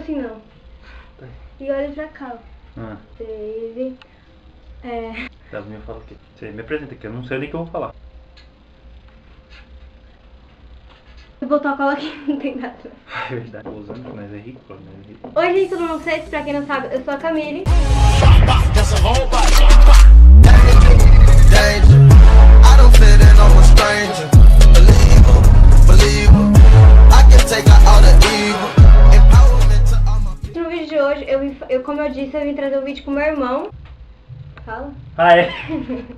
assim não. E olha pra cá, ó. Ah. Teve... Davi me fala o quê? Você me apresenta aqui, eu não sei nem o que eu vou falar. Vou botar a cola aqui, não tem nada. É verdade, tô usando, mas é ridículo, né? Oi, gente, tudo bom com vocês? Pra quem não sabe, eu sou a Camille. No vídeo de hoje, como eu disse, eu vim trazer um vídeo com meu irmão. Fala. Ah, é?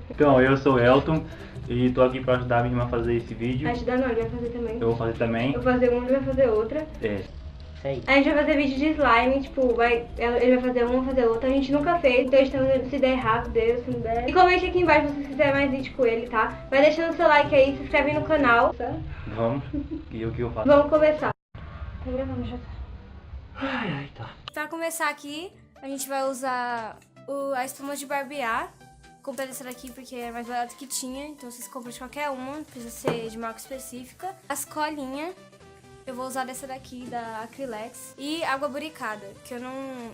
Então, eu sou o Elton e tô aqui pra ajudar a minha irmã a fazer esse vídeo. Ajudar não, ele vai fazer também. Eu vou fazer também. Eu vou fazer uma, ele vai fazer outra. É. Sei. A gente vai fazer vídeo de slime, tipo, ele vai fazer uma, fazer outra. A gente nunca fez, então estamos, se der errado, Deus, se não der. E comente aqui embaixo se vocês quiserem mais vídeo com ele, tá? Vai deixando seu like aí, se inscreve no canal. Tá? Vamos. E o que eu faço? Vamos começar. Tá gravando já. Ai, tá. Pra começar aqui, a gente vai usar a espuma de barbear. Comprei essa daqui porque é mais barato que tinha, então vocês compram de qualquer uma, não precisa ser de marca específica. As colinhas, eu vou usar dessa daqui, da Acrylex. E água buricada, que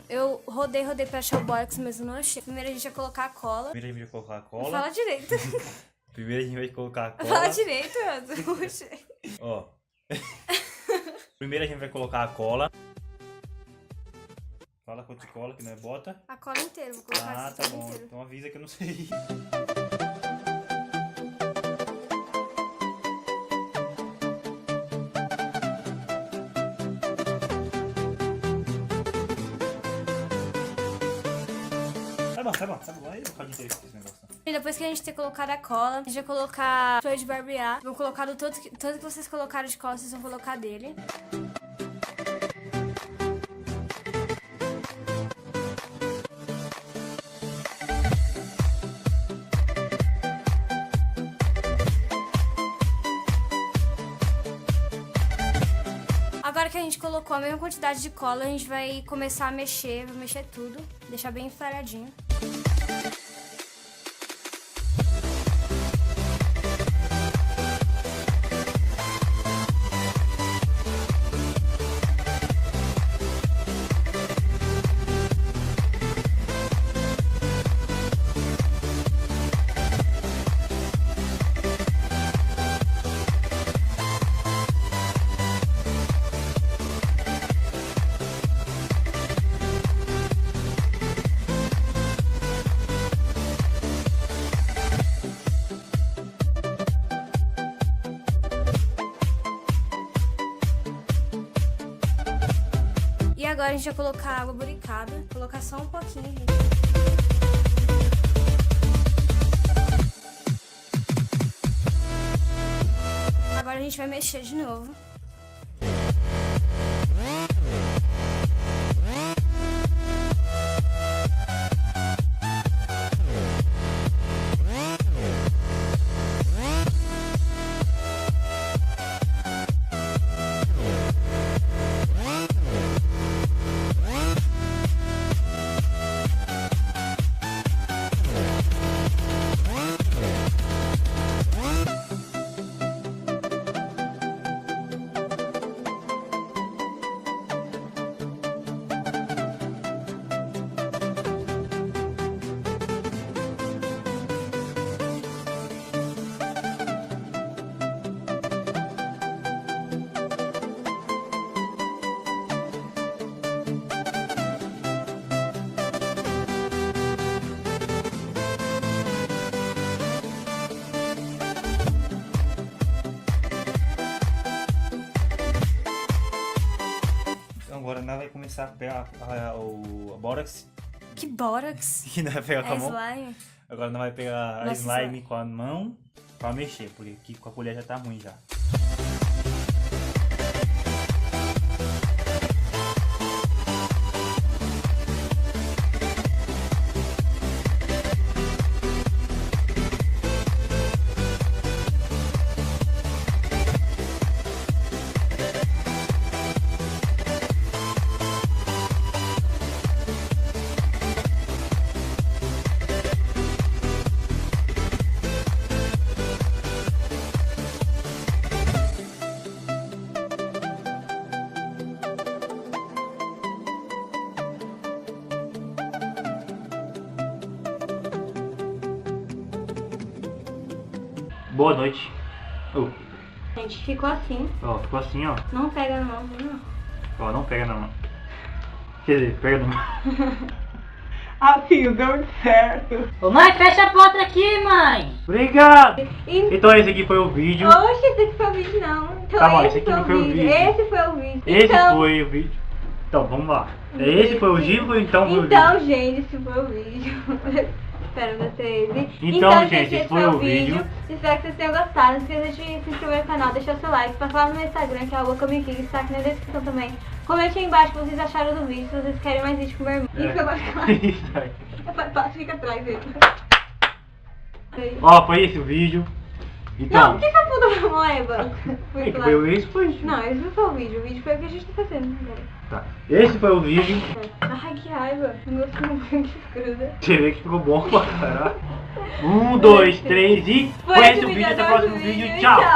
eu rodei pra achar o box, mas eu não achei. Primeiro a gente vai colocar a cola. Primeiro a gente vai colocar a cola. Fala direito. Primeiro a gente vai colocar a cola. Fala direito, Elton. Ó. Primeiro a gente vai colocar a cola. Fala quanto de cola, que não é bota. A cola inteira, vou colocar Ah, essa tá cola bom. inteira. Então avisa que eu não sei. Tá bom. Aí eu vou ficar de inteiro com esse negócio. E depois que a gente ter colocado a cola, a gente vai colocar spray de barbear. Vou colocar do tanto que vocês colocaram de cola, vocês vão colocar dele. Agora que a gente colocou a mesma quantidade de cola, a gente vai começar a mexer, vou mexer tudo, deixar bem enfraradinho. E agora a gente vai colocar água buricada, vou colocar só um pouquinho, gente. Agora a gente vai mexer de novo. Agora nós vai começar a pegar o bórax. Que bórax? E nós vai pegar com a mão. Slime. Agora nós vai pegar a Nossa, slime com a mão pra mexer, porque aqui com a colher já tá ruim já. Boa noite. Oh, Gente, ficou assim. ó, ficou assim, ó. Não pega na mão, não. Ó, não pega na mão. Quer dizer, pega na mão. Assim, deu certo. Ô mãe, fecha a porta aqui, mãe. Obrigado! E... Então esse aqui foi o vídeo. Oxe, esse aqui foi o vídeo, não. Então Tá bom, esse esse aqui não foi o vídeo. Esse foi o vídeo. Esse Então... foi o vídeo. Então, vamos lá. Esse foi o vídeo, então foi o vídeo. Então, gente, esse foi o vídeo. Espero vocês. Então, gente, esse foi o vídeo. Espero que vocês tenham gostado. Não esqueça de se inscrever no canal, deixar seu like. Passa lá no meu Instagram, que é o Kamiking, que está aqui na descrição também. Comente aí embaixo o que vocês acharam do vídeo, se vocês querem mais vídeo com meu irmão. Isso eu gosto mais. Isso aí. Fica atrás dele. Ó, foi esse o vídeo. Então, Não, por que a puta da mão é, banco? esse foi o vídeo. Não, esse não foi o vídeo. O vídeo foi o que a gente tá fazendo agora. Tá. Esse foi o vídeo. Ai, que raiva. Não gostei muito de gruda. Você vê que ficou bom pra caralho. 1, 2, 3 e foi esse o vídeo. Até o próximo vídeo. Tchau.